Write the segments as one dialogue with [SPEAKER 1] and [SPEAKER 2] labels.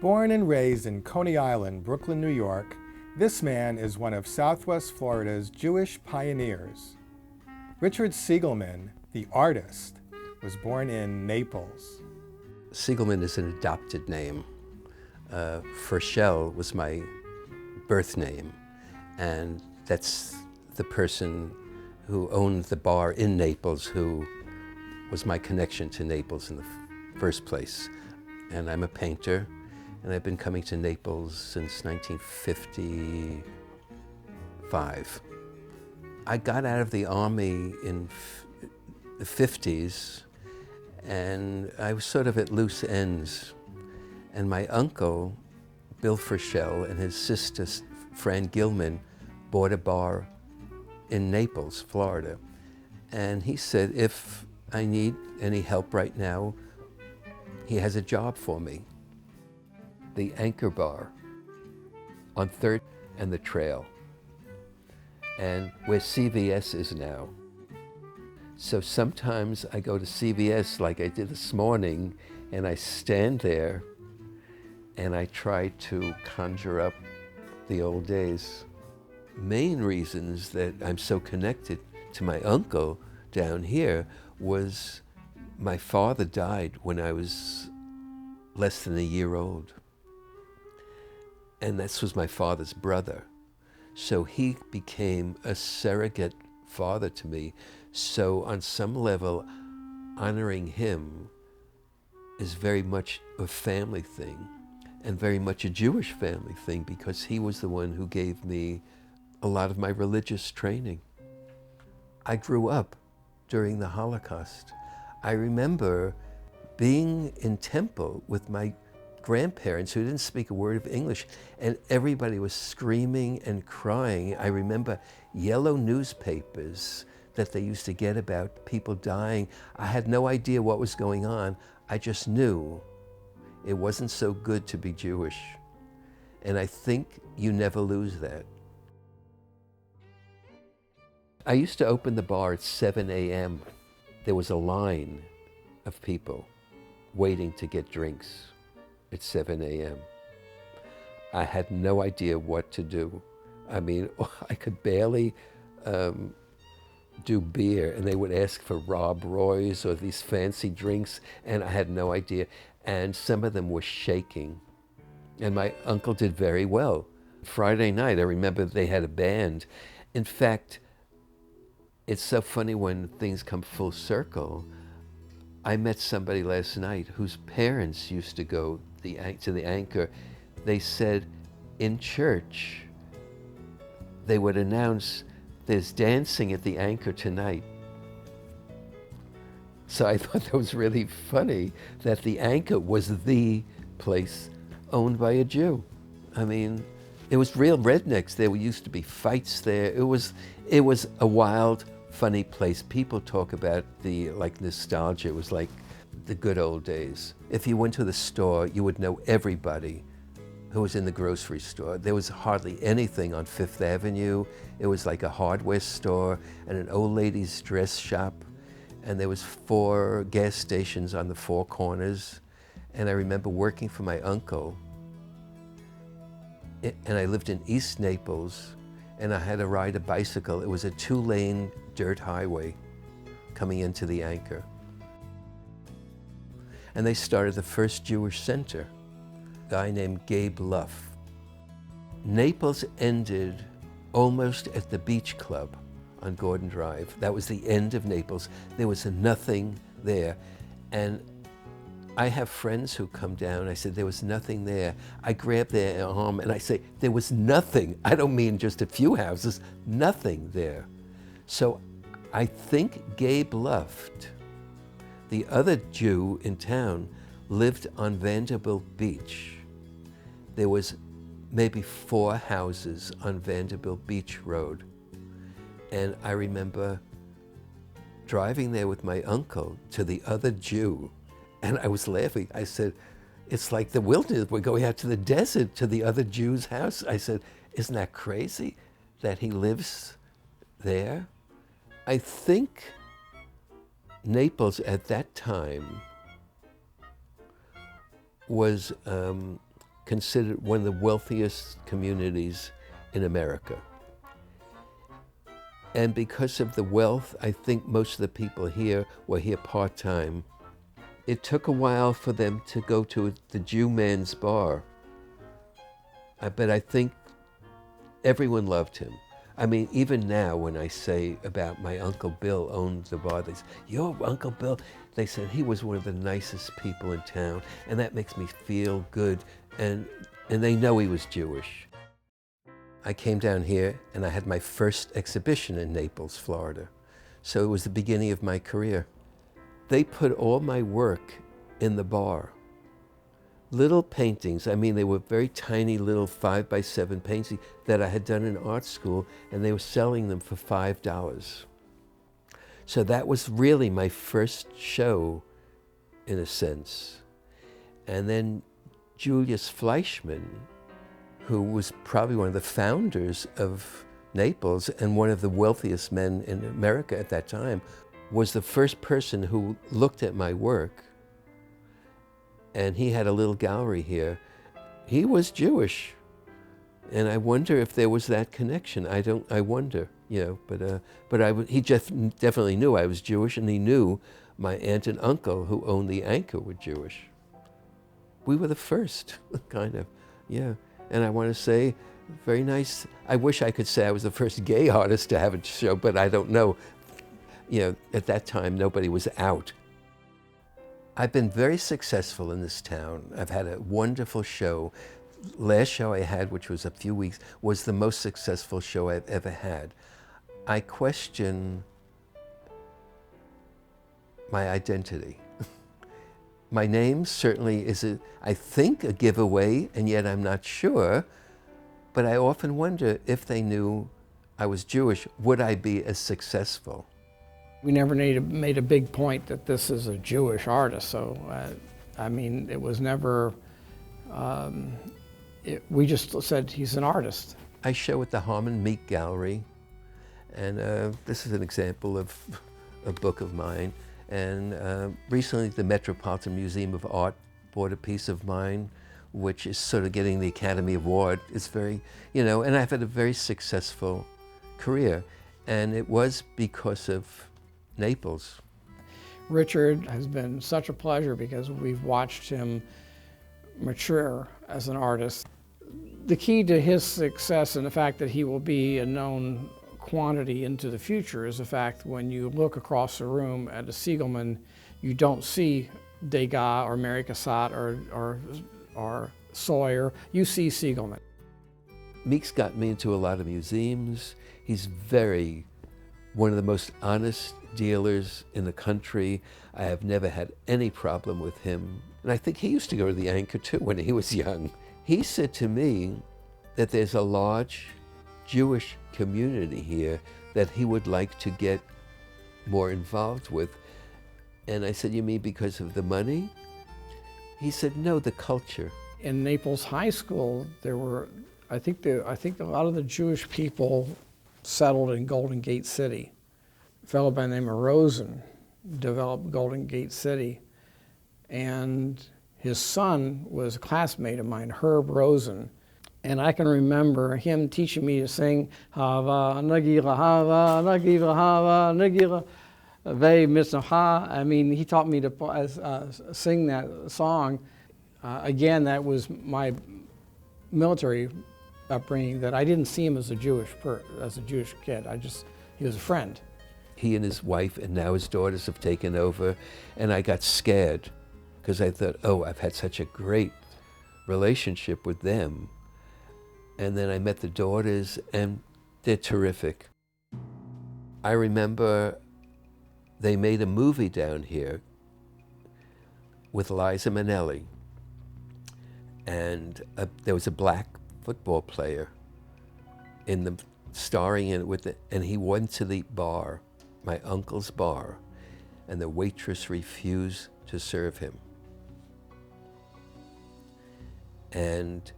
[SPEAKER 1] Born and raised in Coney Island, Brooklyn, New York, this man is one of Southwest Florida's Jewish pioneers. Richard Segalman, the artist, was born in Naples.
[SPEAKER 2] Segalman is an adopted name. Herschend was my birth name, and that's the person who owned the bar in Naples who was my connection to Naples in the first place. And I'm a painter, and I've been coming to Naples since 1955. I got out of the army in the 50s, and I was sort of at loose ends. And my uncle, Bill Herschend, and his sister, Fran Gilman, bought a bar in Naples, Florida. And he said, if I need any help right now, he has a job for me. The Anchor Bar on 3rd and the Trail, and where CVS is now. So sometimes I go to CVS like I did this morning, and I stand there and I try to conjure up the old days. Main reasons that I'm so connected to my uncle down here was my father died when I was less than a year old. And this was my father's brother. So he became a surrogate father to me. So on some level, honoring him is very much a family thing, and very much a Jewish family thing, because he was the one who gave me a lot of my religious training. I grew up during the Holocaust. I remember being in temple with my grandparents who didn't speak a word of English, and everybody was screaming and crying. I remember yellow newspapers that they used to get about people dying. I had no idea what was going on. I just knew it wasn't so good to be Jewish. And I think you never lose that. I used to open the bar at 7 a.m. There was a line of people waiting to get drinks at 7 a.m. I had no idea what to do. I mean, I could barely do beer, and they would ask for Rob Roy's or these fancy drinks, and I had no idea. And some of them were shaking. And my uncle did very well. Friday night, I remember they had a band. In fact, it's so funny when things come full circle. I met somebody last night whose parents used to go to the Anchor. They said in church, they would announce, there's dancing at the Anchor tonight. So I thought that was really funny that the Anchor was the place owned by a Jew. I mean, it was real rednecks. There used to be fights there. It was a wild, funny place. People talk about the nostalgia. It was like the good old days. If you went to the store, you would know everybody who was in the grocery store. There was hardly anything on Fifth Avenue. It was like a hardware store and an old lady's dress shop. And there was 4 gas stations on the 4 corners. And I remember working for my uncle. And I lived in East Naples, and I had to ride a bicycle. It was a 2-lane dirt highway coming into the Anchor. And they started the first Jewish center, a guy named Gabe Luff. Naples ended almost at the Beach Club on Gordon Drive. That was the end of Naples. There was nothing there. And I have friends who come down. I said, there was nothing there. I grab their arm and I say, there was nothing. I don't mean just a few houses, nothing there. So I think Gabe Luft, the other Jew in town, lived on Vanderbilt Beach. There was maybe 4 houses on Vanderbilt Beach Road. And I remember driving there with my uncle to the other Jew. And I was laughing. I said, it's like the wilderness. We're going out to the desert to the other Jew's house. I said, isn't that crazy that he lives there? I think Naples at that time was considered one of the wealthiest communities in America. And because of the wealth, I think most of the people here were here part-time. It took a while for them to go to the Jew man's bar. But I think everyone loved him. I mean, even now when I say about my Uncle Bill owned the bar, they say, your Uncle Bill, they said he was one of the nicest people in town, and that makes me feel good, and they know he was Jewish. I came down here and I had my first exhibition in Naples, Florida. So it was the beginning of my career. They put all my work in the bar. Little paintings, I mean, they were very tiny little 5x7 paintings that I had done in art school, and they were selling them for $5. So that was really my first show, in a sense. And then Julius Fleischmann, who was probably one of the founders of Naples and one of the wealthiest men in America at that time, was the first person who looked at my work. And he had a little gallery here. He was Jewish. And I wonder if there was that connection. I wonder, you know, but he just definitely knew I was Jewish, and he knew my aunt and uncle who owned the Anchor were Jewish. We were the first, kind of, yeah. And I want to say, very nice. I wish I could say I was the first gay artist to have a show, but I don't know. You know, at that time, nobody was out. I've been very successful in this town. I've had a wonderful show. Last show I had, which was a few weeks, was the most successful show I've ever had. I question my identity. My name certainly is, I think, a giveaway, and yet I'm not sure. But I often wonder if they knew I was Jewish, would I be as successful?
[SPEAKER 3] We never made a big point that this is a Jewish artist, so I mean, it was never, we just said he's an artist.
[SPEAKER 2] I show at the Harmon Meek Gallery, and this is an example of a book of mine. And recently the Metropolitan Museum of Art bought a piece of mine, which is sort of getting the Academy Award. It's very, you know, and I've had a very successful career. And it was because of Naples.
[SPEAKER 3] Richard has been such a pleasure because we've watched him mature as an artist. The key to his success and the fact that he will be a known quantity into the future is the fact when you look across the room at a Segalman, you don't see Degas or Mary Cassatt or Sawyer, you see Segalman.
[SPEAKER 2] Meek's got me into a lot of museums. He's one of the most honest dealers in the country. I have never had any problem with him. And I think he used to go to the Anchor too when he was young. He said to me that there's a large Jewish community here that he would like to get more involved with. And I said, you mean because of the money? He said, no, the culture.
[SPEAKER 3] In Naples High School, there were, I think a lot of the Jewish people settled in Golden Gate City. A fellow by the name of Rosen developed Golden Gate City, and his son was a classmate of mine, Herb Rosen. And I can remember him teaching me to sing Hava Nagila Hava Nagila Hava Nagila Ve Misnaha. I mean, he taught me to sing that song. Again, that was my military upbringing. That I didn't see him as a Jewish kid. He was a friend.
[SPEAKER 2] He and his wife and now his daughters have taken over, and I got scared because I thought, oh, I've had such a great relationship with them. And then I met the daughters, and they're terrific. I remember they made a movie down here with Liza Minnelli, and there was a black football player starring in it and he went to the bar, my uncle's bar, and the waitress refused to serve him. And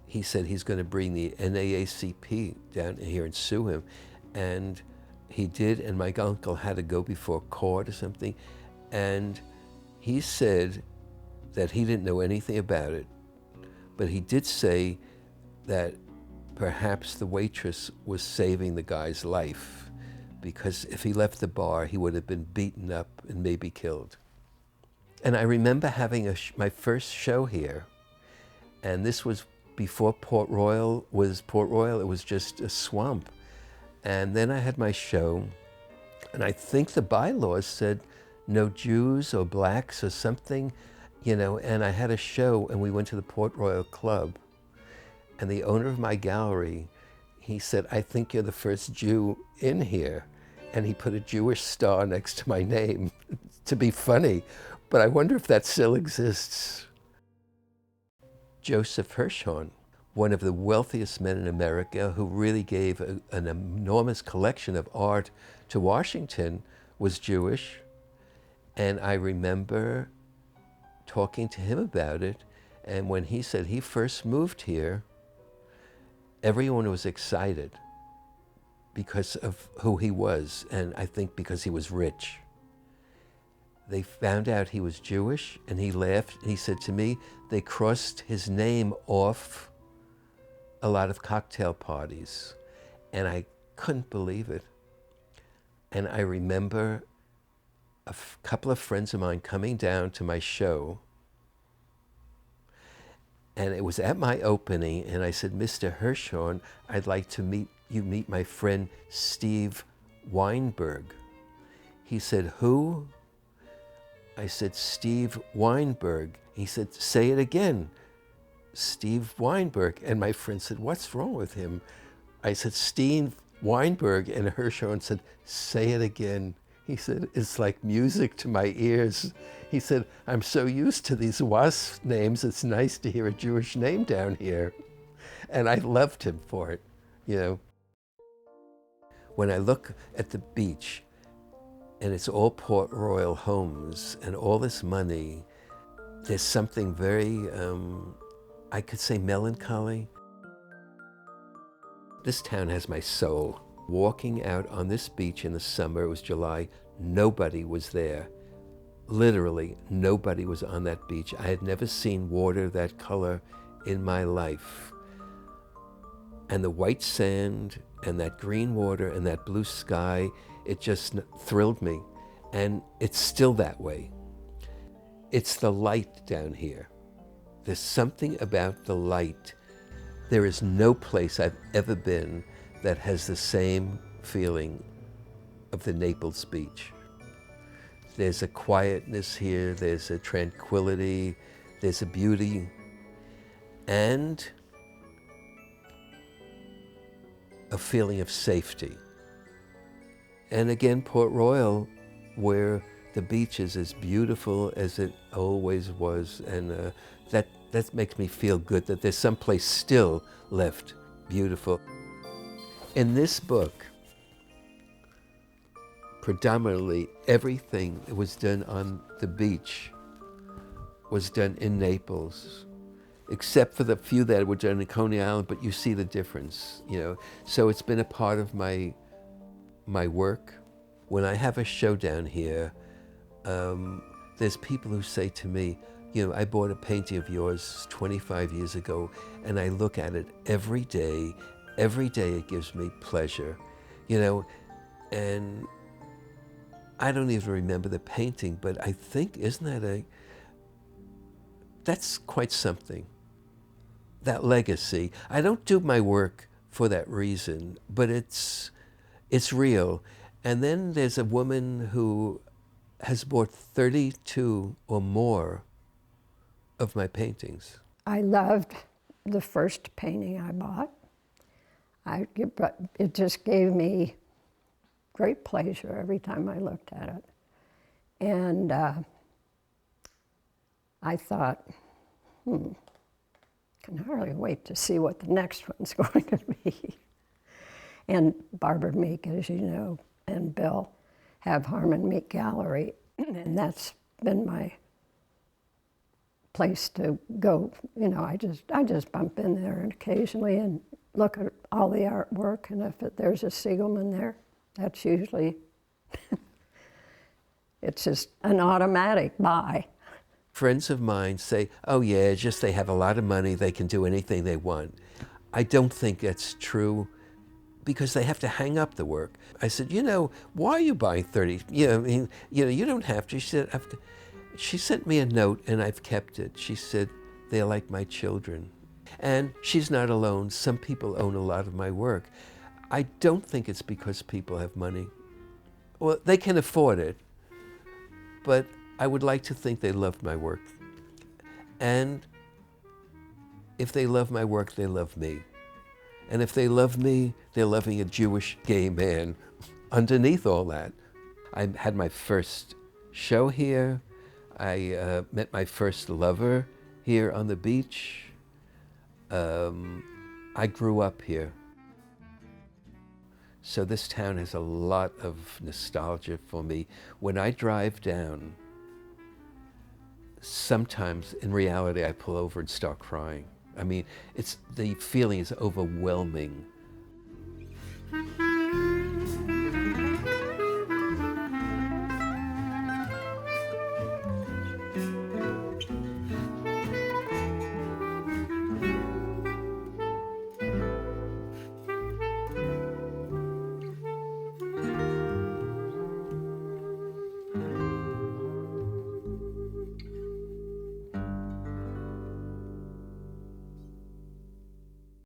[SPEAKER 2] he said he's going to bring the NAACP down here and sue him. And he did, and my uncle had to go before court or something. And he said that he didn't know anything about it, But he did say that perhaps the waitress was saving the guy's life, because if he left the bar, he would have been beaten up and maybe killed. And I remember having my first show here, and this was before Port Royal was Port Royal. It was just a swamp. And then I had my show, and I think the bylaws said no Jews or blacks or something, you know, and I had a show, and we went to the Port Royal Club, and the owner of my gallery, he said, "I think you're the first Jew in here." And he put a Jewish star next to my name to be funny, but I wonder if that still exists. Joseph Herschend, one of the wealthiest men in America, who really gave an enormous collection of art to Washington, was Jewish. And I remember talking to him about it, and when he said he first moved here, everyone was excited because of who he was, and I think because he was rich. They found out he was Jewish, and he laughed, and he said to me, they crossed his name off a lot of cocktail parties, and I couldn't believe it. And I remember a couple of friends of mine coming down to my show, and it was at my opening, and I said, "Mr. Herschend, I'd like to meet my friend Steve Weinberg." He said, "Who?" I said, "Steve Weinberg." He said, "Say it again, Steve Weinberg." And my friend said, "What's wrong with him?" I said, "Steve Weinberg." And Herschend said, "Say it again." He said, "It's like music to my ears." He said, "I'm so used to these WASP names, it's nice to hear a Jewish name down here." And I loved him for it, you know. When I look at the beach, and it's all Port Royal homes and all this money, there's something very, I could say melancholy. This town has my soul. Walking out on this beach in the summer, it was July, nobody was there. Literally, nobody was on that beach. I had never seen water that color in my life. And the white sand and that green water and that blue sky, it just thrilled me. And it's still that way. It's the light down here. There's something about the light. There is no place I've ever been that has the same feeling of the Naples beach. There's a quietness here, there's a tranquility, there's a beauty, and a feeling of safety. And again, Port Royal, where the beach is as beautiful as it always was, and that makes me feel good that there's someplace still left beautiful. In this book, predominantly everything that was done on the beach was done in Naples, except for the few that were done in Coney Island, but you see the difference, you know. So it's been a part of my work. When I have a show down here, there's people who say to me, you know, I bought a painting of yours 25 years ago, and I look at it every day. Every day it gives me pleasure, you know, and I don't even remember the painting, but I think, that's quite something, that legacy. I don't do my work for that reason, but it's real. And then there's a woman who has bought 32 or more of my paintings.
[SPEAKER 4] I loved the first painting I bought. It just gave me great pleasure every time I looked at it. And I thought, can hardly wait to see what the next one's going to be. And Barbara Meek, as you know, and Bill have Harmon Meek Gallery, and that's been my place to go. You know, I just bump in there and occasionally and look at all the artwork, and if there's a Segalman there, that's usually, it's just an automatic buy.
[SPEAKER 2] Friends of mine say, oh yeah, it's just they have a lot of money, they can do anything they want. I don't think that's true because they have to hang up the work. I said, why are you buying 30? You don't have to. She sent me a note and I've kept it. She said, they're like my children. And she's not alone. Some people own a lot of my work. I don't think it's because people have money. Well, they can afford it, but I would like to think they love my work. And if they love my work, they love me. And if they love me, they're loving a Jewish gay man underneath all that. I had my first show here. I met my first lover here on the beach. I grew up here. So this town has a lot of nostalgia for me. When I drive down, sometimes in reality I pull over and start crying. I mean, the feeling is overwhelming.